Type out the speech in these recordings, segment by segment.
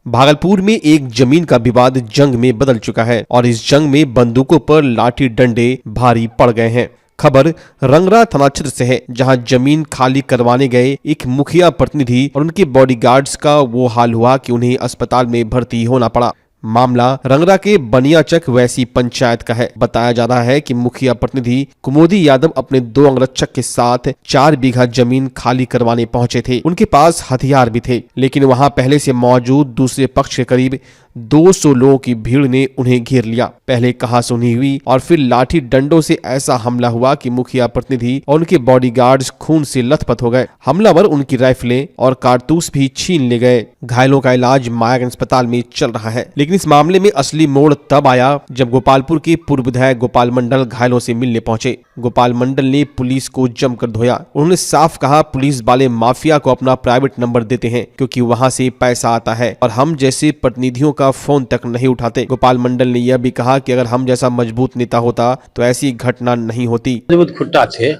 भागलपुर में एक जमीन का विवाद जंग में बदल चुका है और इस जंग में बंदूकों पर लाठी डंडे भारी पड़ गए हैं। खबर रंगरा थाना क्षेत्र से है, जहां जमीन खाली करवाने गए एक मुखिया प्रतिनिधि और उनके बॉडीगार्ड्स का वो हाल हुआ कि उन्हें अस्पताल में भर्ती होना पड़ा। मामला रंगरा के बनियाचक वैसी पंचायत का है। बताया जा रहा है कि मुखिया प्रतिनिधि कुमोदी यादव अपने 2 अंगरक्षक के साथ 4 बीघा जमीन खाली करवाने पहुंचे थे। उनके पास हथियार भी थे, लेकिन वहां पहले से मौजूद दूसरे पक्ष के करीब 200 लोगों की भीड़ ने उन्हें घेर लिया। पहले कहासुनी हुई और फिर लाठी डंडों से ऐसा हमला हुआ कि मुखिया प्रतिनिधि और उनके बॉडीगार्ड्स खून से लथपथ हो गए। हमलावर उनकी राइफलें और कारतूस भी छीन ले गए। घायलों का इलाज मायागंज अस्पताल में चल रहा है। लेकिन इस मामले में असली मोड़ तब आया जब गोपालपुर के पूर्व विधायक गोपाल मंडल घायलों से मिलने पहुंचे। गोपाल मंडल ने पुलिस को जमकर धोया। उन्होंने साफ कहा, पुलिस वाले माफिया को अपना प्राइवेट नंबर देते हैं क्योंकि वहां से पैसा आता है और हम जैसे प्रतिनिधियों का फोन तक नहीं उठाते। गोपाल मंडल ने यह भी कहा कि अगर हम जैसा मजबूत नेता होता तो ऐसी घटना नहीं होती। मजबूत खुट्टा थे,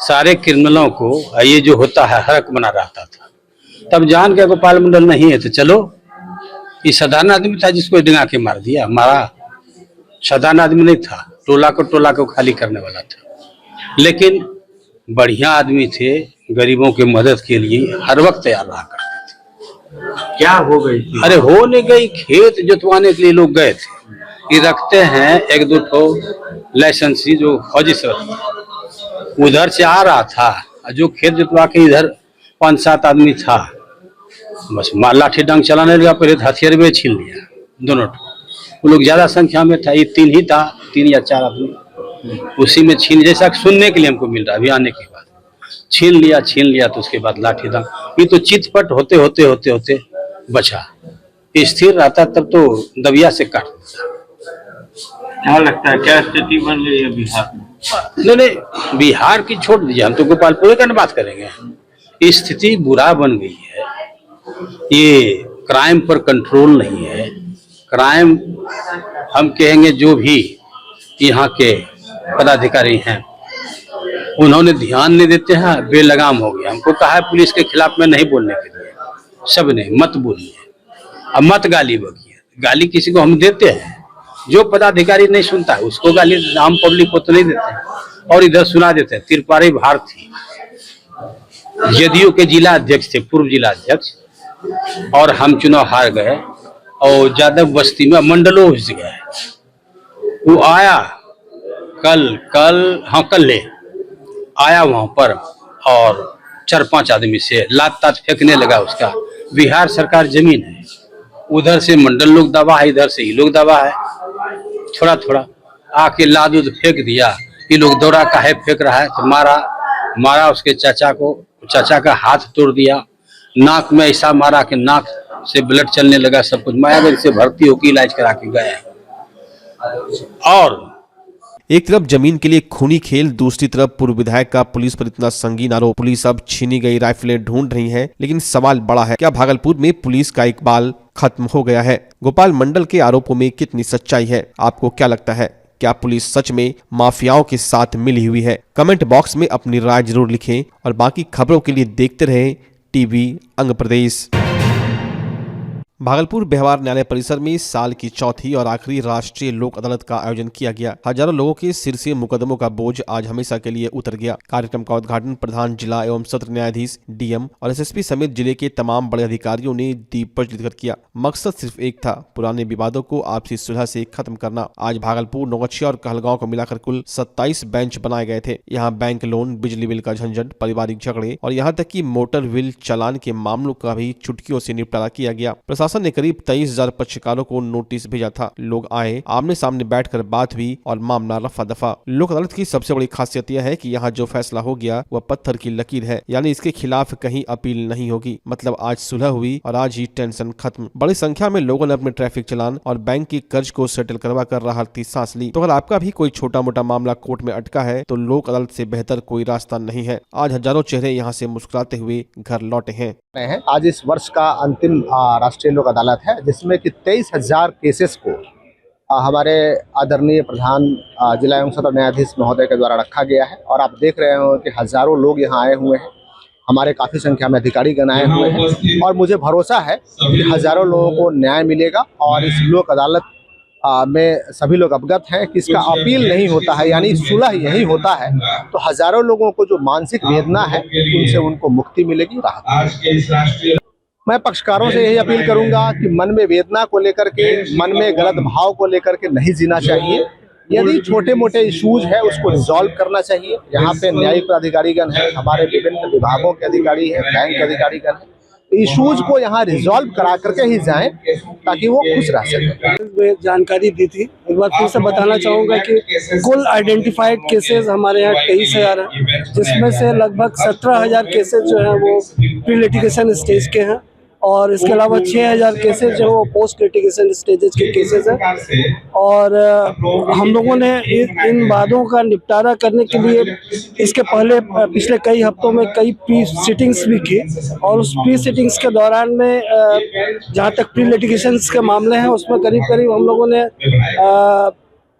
सारे क्रिमिनलों को ये जो होता है हरक बना रहता था। तब जान के गोपाल मंडल नहीं है तो चलो, ये साधारण आदमी था जिसको डिंगा के मार दिया। मारा साधारण आदमी नहीं था, टोला को खाली करने वाला था। लेकिन बढ़िया आदमी थे, गरीबों की मदद के लिए हर वक्त तैयार रहा करते थे। क्या हो गई थी? अरे हो नहीं गई, खेत जोतवाने के लिए लोग गए थे। ये रखते हैं 1-2 ठो लाइसेंसी जो फौजी से उधर से आ रहा था, जो खेत जोतवा के इधर 5-7 आदमी था, बस लाठी डंग चलाने लगा। पहले हथियार में छीन लिया दोनों। वो लोग ज्यादा संख्या में था, ये 3 ही था, 3 या 4 आदमी उसी में छीन, जैसा सुनने के लिए हमको मिल रहा अभी आने के बाद छीन लिया। तो उसके बाद लाठी डंग, ये तो चितपट होते होते बचा। स्थिर रहता तब तो दबिया से काट देता। क्या लगता है क्या स्थिति बन गई है बिहार में? नहीं, बिहार की छोड़ दीजिए, हम तो गोपालपुर का बात करेंगे। स्थिति बुरा बन गई है। ये क्राइम पर कंट्रोल नहीं है। क्राइम हम कहेंगे जो भी यहाँ के पदाधिकारी हैं उन्होंने ध्यान नहीं देते हैं, बेलगाम हो गया। हमको कहा है पुलिस के खिलाफ में नहीं बोलने के लिए, सब ने मत बोलिए, अब मत गाली बकिए। गाली किसी को हम देते हैं, जो पदाधिकारी नहीं सुनता है उसको गाली आम पब्लिक को तो नहीं देते हैं। और इधर सुना देते हैं। त्रिपुरारी भारती जदयू के जिला अध्यक्ष थे, पूर्व जिला अध्यक्ष, और हम चुनाव हार गए और जादव बस्ती में मंडलों घुस गए। वो आया कल ले आया वहां पर और 4-5 आदमी से लात फेंकने लगा। उसका बिहार सरकार जमीन है, उधर से मंडल लोग दबा है, इधर से ये लोग दबा है। थोड़ा आके लाद फेंक दिया। ये लोग दौरा काहे फेंक रहा है, तो मारा उसके चाचा का हाथ तोड़ दिया। नाक में ऐसा मारा कि नाक से ब्लड चलने लगा। सब कुछ मायागंज से भर्ती होकर इलाज करा के गए। और एक तरफ जमीन के लिए खूनी खेल, दूसरी तरफ पूर्व विधायक का पुलिस पर इतना संगीन आरोप। पुलिस अब छीनी गई राइफलें ढूंढ रही है, लेकिन सवाल बड़ा है, क्या भागलपुर में पुलिस का इकबाल खत्म हो गया है? गोपाल मंडल के आरोपों में कितनी सच्चाई है? आपको क्या लगता है, क्या पुलिस सच में माफियाओं के साथ मिली हुई है? कमेंट बॉक्स में अपनी राय जरूर लिखें और बाकी खबरों के लिए देखते रहें टीवी अंग प्रदेश। भागलपुर व्यवहार न्यायालय परिसर में साल की चौथी और आखिरी राष्ट्रीय लोक अदालत का आयोजन किया गया। हजारों लोगों के सिर से मुकदमों का बोझ आज हमेशा के लिए उतर गया। कार्यक्रम का उद्घाटन प्रधान जिला एवं सत्र न्यायाधीश डीएम और एसएसपी समेत जिले के तमाम बड़े अधिकारियों ने दीप प्रज्वलित कर किया। मकसद सिर्फ एक था, पुराने विवादों को आपसी सुलह से खत्म करना। आज भागलपुर, नौगछिया और कहलगांव को मिलाकर कुल 27 बेंच बनाए गए थे। यहाँ बैंक लोन, बिजली बिल का झंझट, पारिवारिक झगड़े और यहाँ तक कि मोटर व्हील चालान के मामलों का भी चुटकियों से निपटारा किया गया। प्रशासन ने करीब 23,000 पक्षकारों को नोटिस भेजा था। लोग आए, आमने सामने बैठकर बात हुई और मामला रफा दफा। लोक अदालत की सबसे बड़ी खासियत यह है कि यहाँ जो फैसला हो गया वह पत्थर की लकीर है, यानी इसके खिलाफ कहीं अपील नहीं होगी। मतलब आज सुलह हुई और आज ही टेंशन खत्म। बड़ी संख्या में लोगों ने अपने ट्रैफिक चालान और बैंक की कर्ज को सेटल करवा कर राहत की सांस ली। तो अगर आपका भी कोई छोटा मोटा मामला कोर्ट में अटका है तो लोक अदालत से बेहतर कोई रास्ता नहीं है। आज हजारों चेहरे यहाँ से मुस्कुराते हुए घर लौटे हैं। आज इस वर्ष का अंतिम राष्ट्रीय लोक अदालत है, जिसमें कि 23,000 केसेस को हमारे आदरणीय प्रधान जिला एवं सत्र न्यायाधीश महोदय के द्वारा रखा गया है। और आप देख रहे हो कि हजारों लोग यहाँ आए हुए हैं। हमारे काफ़ी संख्या में अधिकारी गण आए हुए हैं और मुझे भरोसा है कि हज़ारों लोगों को न्याय मिलेगा। और इस लोक अदालत में सभी लोग अवगत हैं कि इसका अपील नहीं होता है, यानी सुलह यही होता है, तो हज़ारों लोगों को जो मानसिक वेदना है उनसे उनको मुक्ति मिलेगी, राहत। मैं पक्षकारों से यही अपील करूंगा कि मन में वेदना को लेकर के, मन में गलत भाव को लेकर के नहीं जीना चाहिए। यदि छोटे मोटे इश्यूज है उसको रिजॉल्व करना चाहिए। यहाँ पे न्यायिक पदाधिकारीगण हैं, हमारे विभिन्न विभागों के अधिकारी हैं, बैंक के अधिकारीगण हैं, इश्यूज को यहाँ रिजॉल्व करा करके ही जाएं ताकि वो खुश रह सकें। जानकारी दी थी, एक बार फिर से बताना चाहूँगा कि कुल आइडेंटिफाइड केसेस हमारे यहाँ 23,000 हैं, जिसमें से लगभग 17,000 केसेस जो हैं वो प्री लिटिगेशन स्टेज के हैं और इसके अलावा 6,000 केसेस जो वो पोस्ट लिटिगेशन स्टेजेस के केसेस हैं। और हम लोगों ने इन वादों का निपटारा करने के लिए इसके पहले पिछले कई हफ्तों में कई प्री सिटिंग्स भी की और उस प्री सिटिंग्स के दौरान में जहाँ तक प्री लिटिगेशंस के मामले हैं उसमें करीब करीब हम लोगों ने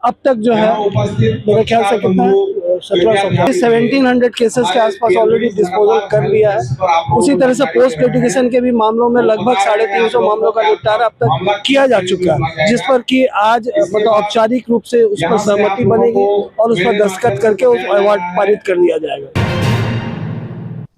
अब तक जो है मेरे ख्याल से कितना 1700 केसेस के आसपास ऑलरेडी डिस्पोजल कर लिया है। उसी तरह से पोस्ट लिटिगेशन के भी मामलों में लगभग 350 मामलों का निपटारा अब तक किया जा चुका है, जिस पर कि आज मतलब औपचारिक रूप से उस पर सहमति बनेगी और उस पर दस्तखत करके उस अवार्ड पारित कर दिया जाएगा।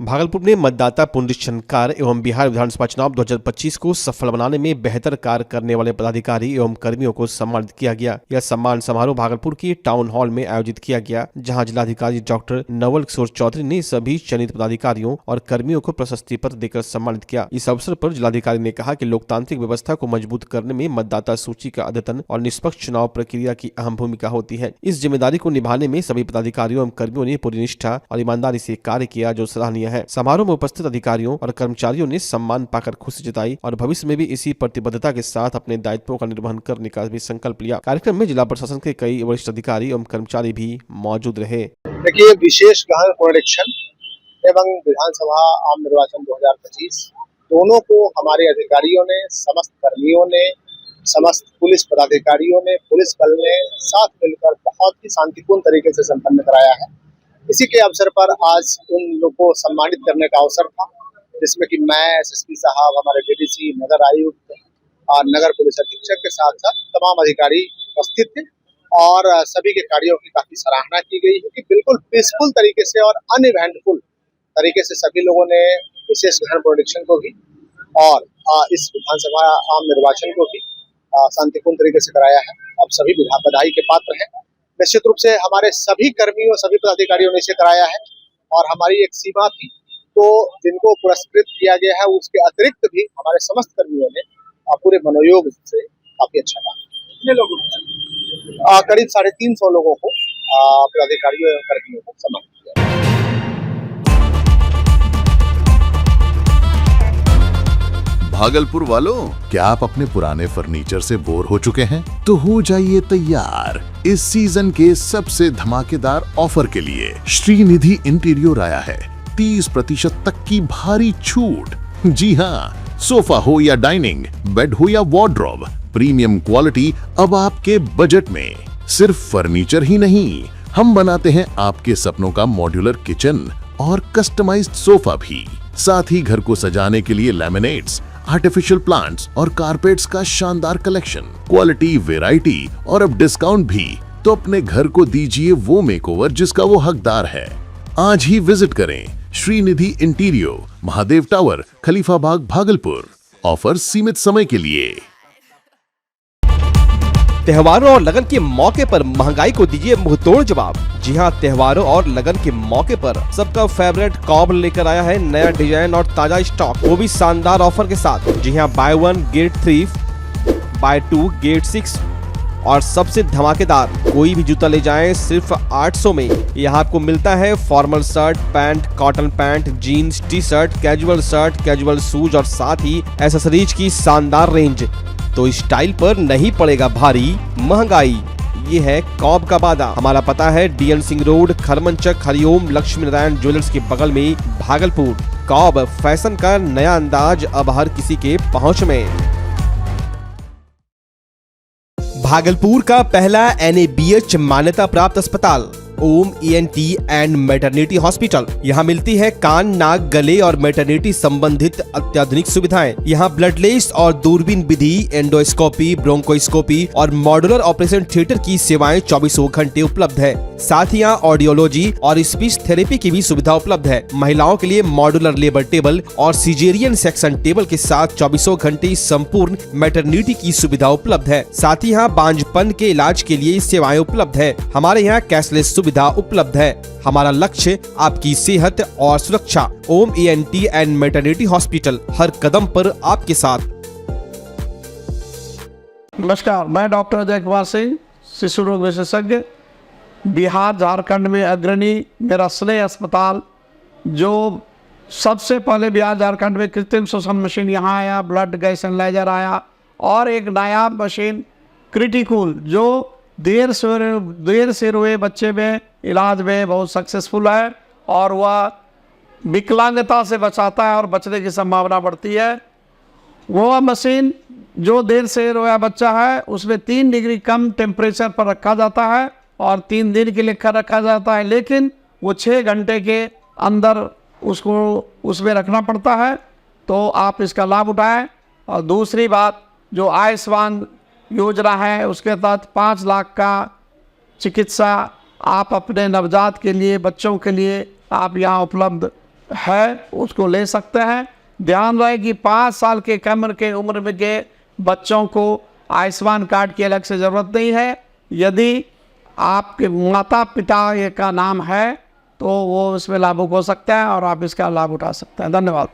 भागलपुर में मतदाता पुनरीक्षण कार्य एवं बिहार विधानसभा चुनाव 2025 को सफल बनाने में बेहतर कार्य करने वाले पदाधिकारी एवं कर्मियों को सम्मानित किया गया। यह सम्मान समारोह भागलपुर के टाउन हॉल में आयोजित किया गया, जहां जिलाधिकारी डॉक्टर नवल किशोर चौधरी ने सभी चयनित पदाधिकारियों और कर्मियों को प्रशस्ति पत्र देकर सम्मानित किया। इस अवसर पर जिलाधिकारी ने कहा कि लोकतांत्रिक व्यवस्था को मजबूत करने में मतदाता सूची का अद्यतन और निष्पक्ष चुनाव प्रक्रिया की अहम भूमिका होती है। इस जिम्मेदारी को निभाने में सभी पदाधिकारियों एवं कर्मियों ने पूरी निष्ठा और ईमानदारी से कार्य किया, जो सराहनीय है। समारोह में उपस्थित अधिकारियों और कर्मचारियों ने सम्मान पाकर खुशी जताई और भविष्य में भी इसी प्रतिबद्धता के साथ अपने दायित्वों का निर्वहन करने का भी संकल्प लिया। कार्यक्रम में जिला प्रशासन के कई वरिष्ठ अधिकारी एवं कर्मचारी भी मौजूद रहे। देखिए, विशेष गहन पुनरीक्षण एवं विधानसभा आम निर्वाचन 2025 दोनों को हमारे अधिकारियों ने, समस्त कर्मियों ने, समस्त पुलिस पदाधिकारियों ने, पुलिस बल ने साथ मिलकर बहुत ही शांतिपूर्ण तरीके से संपन्न कराया है। इसी के अवसर पर आज उन लोगों को सम्मानित करने का अवसर था, जिसमें कि मैं, एसएसपी साहब, हमारे डीडीसी, नगर आयुक्त और नगर पुलिस अधीक्षक के साथ साथ तमाम अधिकारी उपस्थित थे और सभी के कार्यों की काफी सराहना की गई है कि बिल्कुल पीसफुल तरीके से और अनइवेंटफुल तरीके से सभी लोगों ने विशेष गहन पुनरीक्षण को भी और इस विधानसभा आम निर्वाचन को भी शांतिपूर्ण तरीके से कराया है। अब सभी बधाई के पात्र हैं। निश्चित रूप से हमारे सभी कर्मियों, सभी पदाधिकारियों ने इसे कराया है और हमारी एक सीमा थी, तो जिनको पुरस्कृत किया गया है उसके अतिरिक्त भी हमारे समस्त कर्मियों ने पूरे मनोयोग से काफी अच्छा काम किया। कितने लोगों को? करीब 350 लोगों को, पदाधिकारियों एवं कर्मियों को सम्मानित किया। भागलपुर वालों, क्या आप अपने पुराने फर्नीचर से बोर हो चुके हैं? तो हो जाइए तैयार इस सीजन के सबसे धमाकेदार ऑफर के लिए। श्रीनिधि इंटीरियर आया है 30% तक की भारी छूट। जी हाँ, सोफा हो या डाइनिंग, बेड हो या वार्डरोब, प्रीमियम क्वालिटी अब आपके बजट में। सिर्फ फर्नीचर ही नहीं, हम बनाते हैं आपके सपनों का मॉड्यूलर किचन और कस्टमाइज्ड सोफा भी। साथ ही घर को सजाने के लिए लैमिनेट्स, आर्टिफिशियल प्लांट्स और कारपेट्स का शानदार कलेक्शन, क्वालिटी, वैरायटी और अब डिस्काउंट भी। तो अपने घर को दीजिए वो मेकओवर जिसका वो हकदार है। आज ही विजिट करें Shrinidhi interior, Mahadev tower, Khalifabagh, Bhagalpur. Offer सीमित समय के लिए। त्योहारों और लगन के मौके पर महंगाई को दीजिए मुंहतोड़ जवाब। जी हां, त्योहारों और लगन के मौके पर सबका फेवरेट कॉब लेकर आया है नया डिजाइन और ताजा स्टॉक, वो भी शानदार ऑफर के साथ। जी हां, बाय 1 गेट 3, बाय 2 गेट 6 और सबसे धमाकेदार, कोई भी जूता ले जाएं सिर्फ 800 में। यहाँ आपको मिलता है formal shirt, pant, cotton pant, jeans, T shirt, casual shoes और साथ ही एक्सेसरीज की शानदार रेंज। तो स्टाइल पर नहीं पड़ेगा भारी महंगाई। ये है कॉब का वादा। हमारा पता है DN Singh road, Kharmanchak, Hariom Lakshmi Narayan jewellers के बगल में, भागलपुर। कॉब फैशन का नया अंदाज अब हर किसी के पहुंच में। भागलपुर का पहला NABH मान्यता प्राप्त अस्पताल ओम ENT एंड मैटरनिटी हॉस्पिटल। यहाँ मिलती है कान, नाक, गले और मैटरनिटी संबंधित अत्याधुनिक सुविधाएं। यहाँ ब्लडलेस और दूरबीन विधि, एंडोस्कोपी, ब्रोंकोस्कोपी और मॉड्यूलर ऑपरेशन थिएटर की सेवाएं 24 घंटे उपलब्ध है। साथ ही यहाँ ऑडियोलॉजी और स्पीच थेरेपी की भी सुविधा उपलब्ध है। महिलाओं के लिए मॉड्यूलर लेबर टेबल और सीजेरियन सेक्शन टेबल के साथ 24 घंटे संपूर्ण मैटरनिटी की सुविधा उपलब्ध है। साथ ही यहाँ बांझपन के इलाज के लिए सेवाएं उपलब्ध है। हमारे यहाँ कैशलेस सुविधा उपलब्ध है। हमारा लक्ष्य आपकी सेहत और सुरक्षा। ओम ENT एंड मैटरनिटी हॉस्पिटल, हर कदम पर आपके साथ। नमस्कार, मैं डॉक्टर अजय कुमार सिंह, शिशु रोग विशेषज्ञ, बिहार झारखंड में अग्रणी मेरा स्नेह अस्पताल, जो सबसे पहले बिहार झारखंड में कृत्रिम श्वसन मशीन यहाँ आया, ब्लड गैस एनालाइजर आया, और एक नायाब मशीन क्रिटिकल जो देर से रोए बच्चे में इलाज में बहुत सक्सेसफुल है, और वह विकलांगता से बचाता है और बचने की संभावना बढ़ती है। वो मशीन जो देर से रोया बच्चा है उसमें 3 डिग्री कम टेम्परेचर पर रखा जाता है और 3 दिन के लिए रखा जाता है, लेकिन वो 6 घंटे के अंदर उसको उसमें रखना पड़ता है। तो आप इसका लाभ उठाएं। और दूसरी बात, जो आयुष्मान योजना है उसके तहत 5 लाख का चिकित्सा आप अपने नवजात के लिए, बच्चों के लिए आप यहाँ उपलब्ध है, उसको ले सकते हैं। ध्यान रहे कि 5 साल के कम के उम्र में के बच्चों को आयुष्मान कार्ड की अलग से ज़रूरत नहीं है। यदि आपके माता पिता का नाम है तो वो इसमें लाभुक हो सकता है और आप इसका लाभ उठा सकते हैं। धन्यवाद।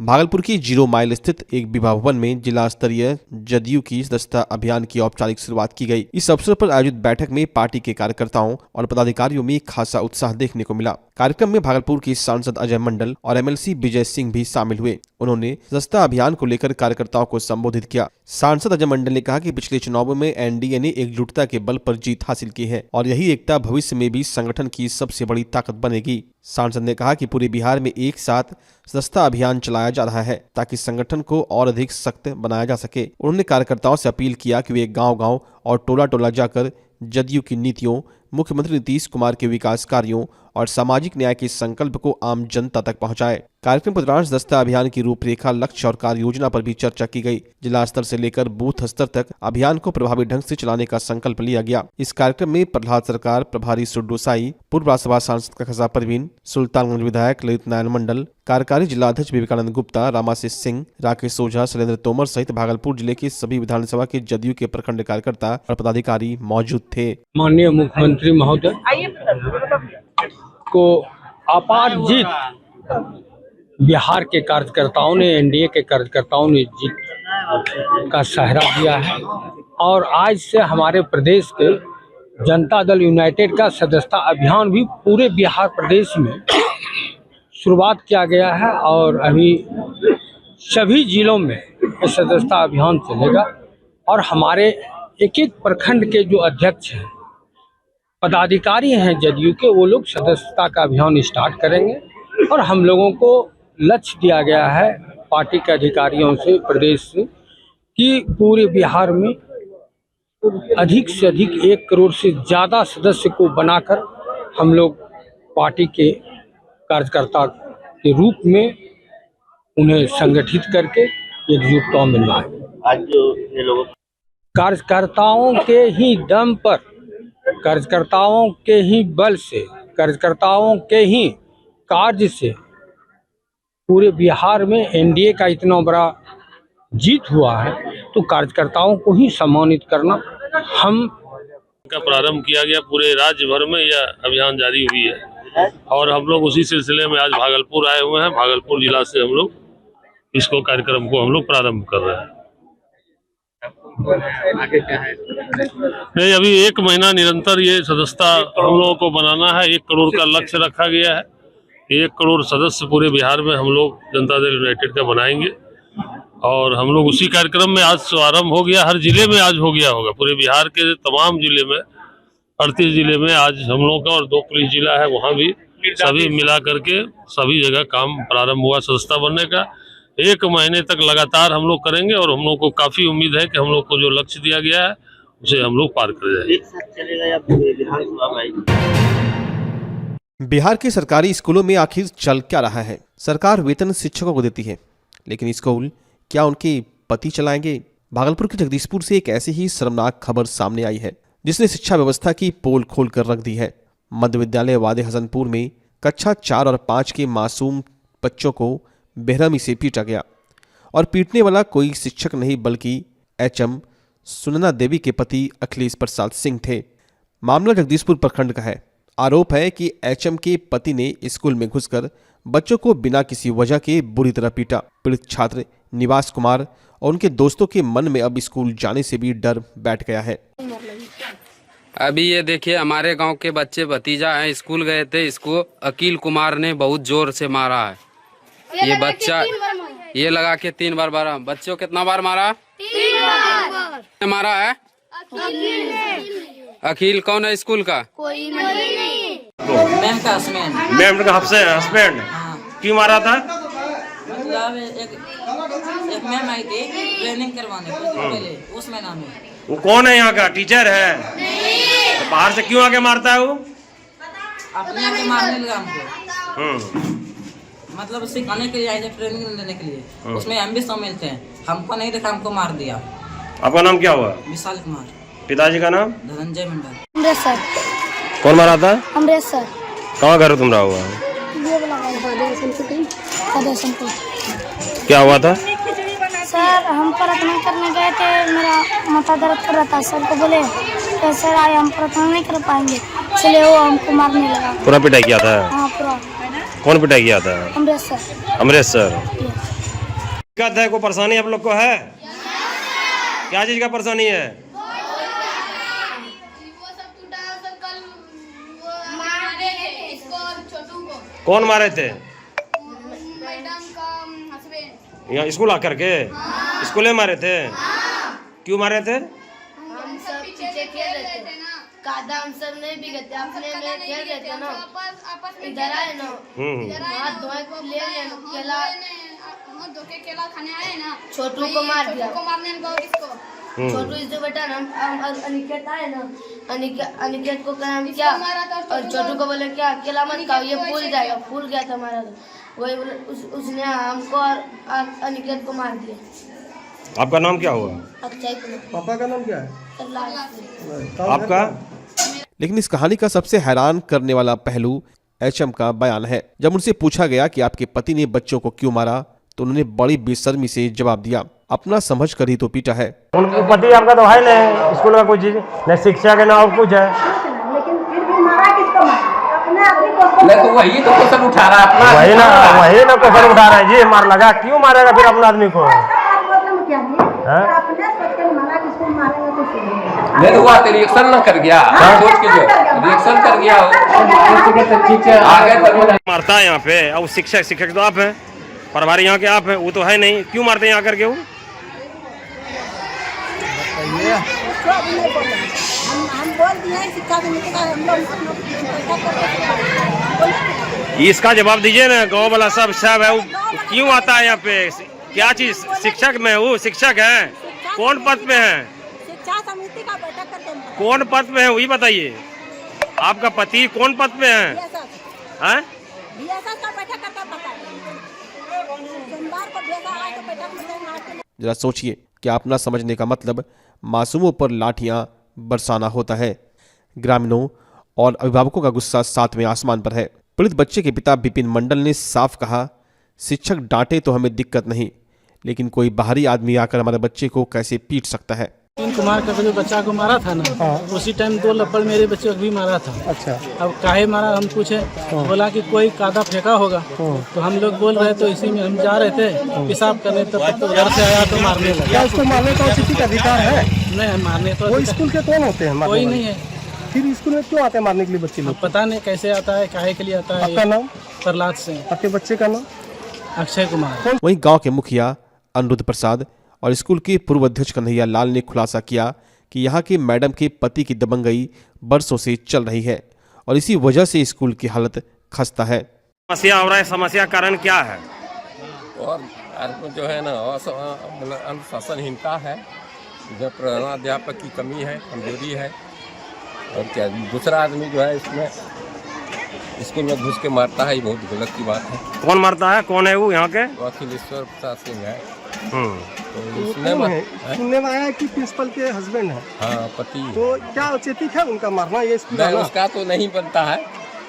भागलपुर की 0 माइल स्थित एक विवाह भवन में जिला स्तरीय जदयू की सदस्यता अभियान की औपचारिक शुरुआत की गई। इस अवसर पर आयोजित बैठक में पार्टी के कार्यकर्ताओं और पदाधिकारियों में खासा उत्साह देखने को मिला। कार्यक्रम में भागलपुर की सांसद अजय मंडल और MLC विजय सिंह भी शामिल हुए। उन्होंने सदस्यता अभियान को लेकर कार्यकर्ताओं को संबोधित किया। सांसद अजय मंडल ने कहा कि पिछले चुनावों में NDA ने एकजुटता के बल पर जीत हासिल की है और यही एकता भविष्य में भी संगठन की सबसे बड़ी ताकत बनेगी। सांसद ने कहा कि पूरे बिहार में एक साथ सदस्यता अभियान चलाया जा रहा है ताकि संगठन को और अधिक सख्त बनाया जा सके। उन्होंने कार्यकर्ताओं से अपील किया कि वे गांव-गांव और टोला-टोला जाकर जदयू की नीतियों, मुख्यमंत्री नीतीश कुमार के विकास कार्यों और सामाजिक न्याय के संकल्प को आम जनता तक पहुंचाए। कार्यक्रम के दौरान सदस्यता अभियान की रूपरेखा, लक्ष्य और कार्य योजना पर भी चर्चा की गई। जिला स्तर से लेकर बूथ स्तर तक अभियान को प्रभावी ढंग से चलाने का संकल्प लिया गया। इस कार्यक्रम में प्रहलाद सरकार प्रभारी सुड्डू साई, पूर्व राज्यसभा सांसद कखसा परवीन, सुल्तानगंज विधायक ललित नारायण मंडल, कार्यकारी जिला अध्यक्ष विवेकानंद गुप्ता, रामाशीष सिंह, राकेश ओझा, शैलेंद्र तोमर सहित भागलपुर जिले के सभी विधानसभा के जदयू के प्रखंड कार्यकर्ता और पदाधिकारी मौजूद थे। माननीय मुख्यमंत्री महोदय को अपार जीत बिहार के कार्यकर्ताओं ने, NDA के कार्यकर्ताओं ने जीत का सहरा दिया है और आज से हमारे प्रदेश के जनता दल यूनाइटेड का सदस्यता अभियान भी पूरे बिहार प्रदेश में शुरुआत किया गया है और अभी सभी जिलों में ये सदस्यता अभियान चलेगा और हमारे एक एक प्रखंड के जो अध्यक्ष हैं, पदाधिकारी हैं जदयू के, वो लोग सदस्यता का अभियान स्टार्ट करेंगे और हम लोगों को लक्ष्य दिया गया है पार्टी के अधिकारियों से, प्रदेश से, कि पूरे बिहार में अधिक से अधिक 1 करोड़ से ज़्यादा सदस्य को बनाकर हम लोग पार्टी के कार्यकर्ता के रूप में उन्हें संगठित करके एकजुटता मिलवाएं। आज जो ये लोग कार्यकर्ताओं के ही दम पर, कार्यकर्ताओं के ही बल से, कार्यकर्ताओं के ही कार्य से पूरे बिहार में NDA का इतना बड़ा जीत हुआ है, तो कार्यकर्ताओं को ही सम्मानित करना हम का प्रारंभ किया गया। पूरे राज्य भर में यह अभियान जारी हुई है और हम लोग उसी सिलसिले में आज भागलपुर आए हुए हैं। भागलपुर जिला से हम लोग इसको कार्यक्रम को हम लोग प्रारंभ कर रहे हैं। आगे क्या है? नहीं, अभी 1 महीना निरंतर ये सदस्यता हम लोगों को बनाना है। 1 करोड़ का लक्ष्य रखा गया है। 1 करोड़ सदस्य पूरे बिहार में हम लोग जनता दल यूनाइटेड का बनाएंगे और हम लोग उसी कार्यक्रम में आज शुभारंभ हो गया। हर जिले में आज हो गया होगा, पूरे बिहार के तमाम जिले में, 38 जिले में आज हम लोग का, और 2 पुलिस जिला है वहाँ भी, सभी मिला करके सभी जगह काम प्रारंभ हुआ सदस्यता बनने का। 1 महीने तक लगातार हम लोग करेंगे और हम लोग को काफी उम्मीद है कि हम लोग को जो लक्ष्य दिया गया है उसे हम लोग पार कर जाएंगे। एक साथ चलेगा या विधानसभा में? बिहार के सरकारी स्कूलों में आखिर चल क्या रहा है? सरकार वेतन शिक्षकों को देती है, लेकिन स्कूल क्या उनके पति चलाएंगे? भागलपुर के जगदीशपुर से एक ऐसी ही शर्मनाक खबर सामने आई है जिसने शिक्षा व्यवस्था की पोल खोल कर रख दी है। मध्य विद्यालय वादे हसनपुर में कक्षा 4 और 5 के मासूम बच्चों को बेरहमी से पीटा गया और पीटने वाला कोई शिक्षक नहीं बल्कि एचएम सुनना देवी के पति अखिलेश प्रसाद सिंह थे। मामला जगदीशपुर प्रखंड का है। आरोप है कि एचएम के पति ने स्कूल में घुसकर बच्चों को बिना किसी वजह के बुरी तरह पीटा। पीड़ित छात्र निवास कुमार और उनके दोस्तों के मन में अब स्कूल जाने से भी डर बैठ गया है। अभी ये देखिए, हमारे गांव के बच्चे भतीजा हैं, स्कूल गए थे, इसको अकील कुमार ने बहुत जोर से मारा है। ये बच्चा ये लगा के 3 बार मारा। बच्चों कितना बार मारा? 3 बार मारा है। अखिल कौन है स्कूल का? कोई नहीं। मैम का हस्बैंड। मैम का हस्बैंड क्यों मारा था? मतलब एक मैम आई थी ट्रेनिंग करवाने कुछ दिन पहले, उसमें नाम है। वो कौन है? यहाँ का टीचर है? तो बाहर से क्यों आके मारता है वो? अपने आके मारने लगा हमको। मतलब सिखाने के लिए आए थे, ट्रेनिंग लेने के लिए। उसमें हम भी शामिल थे। हमको नहीं देखा, हमको मार दिया। आपका नाम क्या हुआ? विशाल कुमार। पिताजी का नाम? धनंजय मंडल। अमृतसर। कौन मारा था? अमृतसर। कहाँ घर तुम रहा हुआ? क्या हुआ था? सर हम प्रार्थना करने गए थे, मेरा माथा दर्द कर रहा था। सर को बोले तो सर आए, हम प्रार्थना नहीं कर पाएंगे, इसलिए वो हमको मारने लगा। पूरा पिटाई किया था? हाँ पूरा। कौन पिटाई किया था? अमृतसर। अमृतसर। दिक्कत है, कोई परेशानी आप लोग को है? क्या चीज का परेशानी है? कौन मारे थे? यहाँ स्कूल आकर के? स्कूल में मारे थे? क्यों मारे थे? हम सब पीछे खेल रहे थे ना, कादम सब नहीं बिगड़े थे, अपने में खेल रहे थे ना। इधर आए ना, हाथ धोए को ले केला केला खाने आए ना, छोटू को मार दिया। छोटू इसे बेटा ना, अनिकेत आए ना, अनिकेत को कहा क्या, और छोटू को बोले क्या केला मत खाओ, ये फूल जाएगा। फूल गया था हमारा, वही उसने हमको और अनिकेत को मार दिया। आपका नाम क्या हुआ? अक्षय कुमार। पापा का नाम क्या है? आपका? लेकिन इस कहानी का सबसे हैरान करने वाला पहलू एचएम का बयान है। जब उनसे पूछा गया कि आपके पति ने बच्चों को क्यों मारा, तो उन्होंने बड़ी बेशर्मी से जवाब दिया, अपना समझ कर ही तो पीटा है। उनके पति आपका तो है नहीं स्कूल का कोई चीज, न शिक्षा के ना और कुछ है। लेकिन फिर भी मारा किसको? अपने आदमी को। तो वही तो क्वेश्चन उठा रहा है, वही ना क्वेश्चन उठा रहे हैं जी। मार लगा, क्यों मारेगा फिर अपने आदमी को? नहीं तो वो रिएक्शन ना कर गया, सोच के जो रिएक्शन कर गया आगे मारता है यहाँ पे। अब शिक्षक तो आप है, प्रभारी यहाँ के आप है, वो तो है नहीं। क्यों मारते हैं यहाँ करके? वो हम बोल दिए शिक्षा देने का, हम लोग इसका जवाब दीजिए ना। गाँव वाला सब है, वो क्यों आता है यहाँ पे? क्या चीज? शिक्षक में वो शिक्षक है? कौन पद पे है? शिक्षा समिति का बैठक करते हैं। कौन पद पे है वही बताइए। आपका पति कौन पद पे है? जरा सोचिए, क्या अपना समझने का मतलब मासूमों पर लाठियां बरसाना होता है? ग्रामीणों और अभिभावकों का गुस्सा 7वें आसमान पर है। पीड़ित बच्चे के पिता विपिन मंडल ने साफ कहा, शिक्षक डांटे तो हमें दिक्कत नहीं, लेकिन कोई बाहरी आदमी आकर हमारे बच्चे को कैसे पीट सकता है? विपिन कुमार का जो बच्चा को मारा था ना, उसी टाइम 2 लपड़ मेरे बच्चे को भी मारा था। अच्छा। अब काहे मारा हम पूछे, बोला कि कोई कादा फेंका होगा। तो हम लोग बोल रहे, तो इसी में हम जा रहे थे पेशाब करने, तब तो घर से आया तो मारने लगा। क्या उसको मारने का किसी का अधिकार है? नहीं, मारने तो वो स्कूल के कौन होते हैं? कोई नहीं है। फिर स्कूल में क्यों आते हैं मारने के लिए बच्चे लोग? पता नहीं कैसे आता है, काहे के लिए आता है। आपका नाम? प्रहलाद सिंह। आपके बच्चे का नाम? अक्षय कुमार। वहीं गांव के मुखिया अनिरुद्ध प्रसाद और स्कूल के पूर्व अध्यक्ष कन्हैया लाल ने खुलासा किया कि यहाँ के मैडम के पति की दबंगई बरसों से चल रही है और इसी वजह से स्कूल की हालत खस्ता है। समस्या हो रहा है, समस्या कारण क्या है? और और जो है ना मतलब अनुशासनहीनता है, जो प्रधानाध्यापक की कमी है, कमजोरी है। और क्या दूसरा आदमी जो है इसमें स्कूल में घुस के मारता है, ये बहुत गलत की बात है। कौन मारता है? कौन है वो यहाँ के? अखिलेश्वर प्रसाद सिंह है। तो सुनने में आया है कि प्रिंसिपल के हस्बैंड है। हाँ, पति। तो क्या औचित्य है उनका मारना? ये स्कूल उसका तो नहीं बनता है,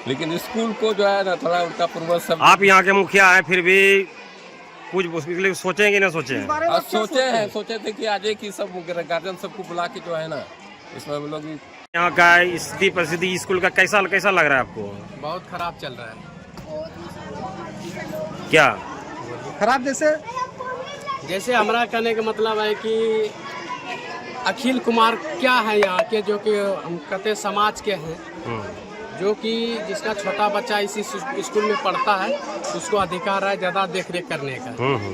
लेकिन स्कूल को जो है ना थोड़ा उनका पूर्वज सब। आप यहाँ के मुखिया हैं, फिर भी कुछ उसके लिए सोचे कि ना सोचे? सोचे थे कि आज की सब गार्जियन सबको बुला के जो है ना इसमें हम लोग। यहाँ का स्थिति परिस्थिति स्कूल का कैसा लग रहा है आपको? बहुत खराब चल रहा है। क्या खराब? जैसे हमारा कहने का मतलब है कि अखिल कुमार क्या है यहाँ के, जो कि हम कहते समाज के हैं, जो कि जिसका छोटा बच्चा इसी स्कूल में पढ़ता है, उसको अधिकार है ज़्यादा देख रेख करने का।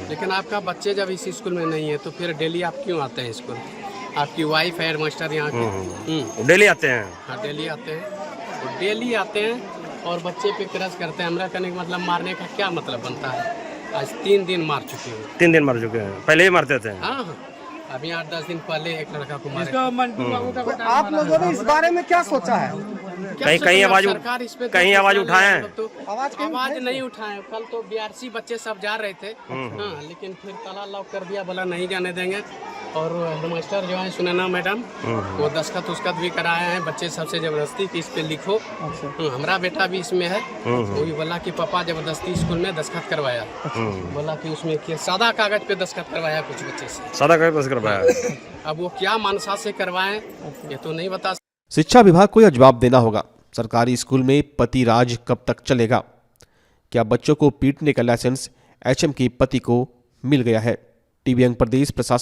लेकिन आपका बच्चे जब इसी स्कूल में नहीं है तो फिर डेली आप क्यों आते हैं स्कूल? आपकी वाइफ है मास्टर यहाँ की, डेली आते हैं? हाँ, डेली आते हैं और बच्चे पे क्रश करते हैं। हमारा कहने का मतलब मारने का क्या मतलब बनता है? आज 3 दिन मार चुके हैं। 3 दिन मार चुके हैं? पहले ही मारते थे? हाँ, अभी 8-10 दिन पहले एक लड़का को मारे। तो आप लोगों ने इस बारे में क्या सोचा है? कहीं आवाज उठाए? तो आवाज नहीं उठाए। कल तो BRC बच्चे सब जा रहे थे, हाँ, लेकिन फिर ताला लॉक कर दिया, बोला नहीं जाने देंगे। और हेडमास्टर जो है सुनैना मैडम, वो दस्खत भी कराए हैं बच्चे सबसे जबरदस्ती कि इस पे लिखो। हमारा बेटा भी इसमें है, वो भी बोला कि पापा जबरदस्ती स्कूल में दस्खत करवाया। बोला कि उसमें सादा कागज पे दस्खत करवाया कुछ बच्चे से, सादा कागज करवाया। अब वो क्या मनसा से करवाएं ये तो नहीं बता। शिक्षा विभाग को यह जवाब देना होगा, सरकारी स्कूल में पति राज कब तक चलेगा? क्या बच्चों को पीटने का लाइसेंस HM के पति को मिल गया है? टीवी अंग प्रदेश प्रशासन